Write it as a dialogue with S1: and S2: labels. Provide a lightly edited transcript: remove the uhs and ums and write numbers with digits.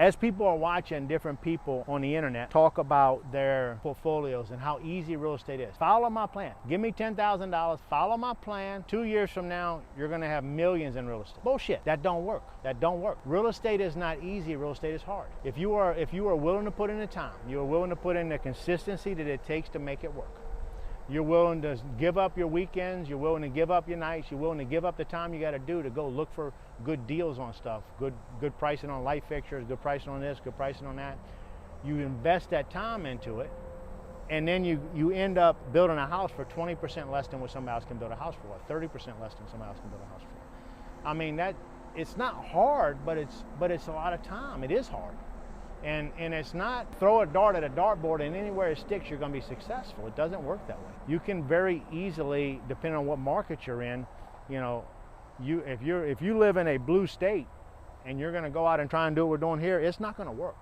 S1: As people are watching different people on the internet talk about their portfolios and how easy real estate is, follow my plan. Give me $10,000, follow my plan. 2 years from now, you're gonna have millions in real estate. Bullshit, that don't work. That don't work. Real estate is not easy, real estate is hard. If you are willing to put in the time, you are willing to put in the consistency that it takes to make it work. You're willing to give up your weekends, you're willing to give up your nights, you're willing to give up the time you got to do to go look for good deals on stuff, good pricing on light fixtures, good pricing on this, good pricing on that. You invest that time into it, and then you end up building a house for 20% less than what somebody else can build a house for, 30% less than somebody else can build a house for. I mean, it's not hard, but it's a lot of time. It is hard. And it's not throw a dart at a dartboard and anywhere it sticks you're going to be successful. It doesn't work that way. You can very easily, depending on what market you're in, you know, if you live in a blue state and you're going to go out and try and do what we're doing here, it's not going to work.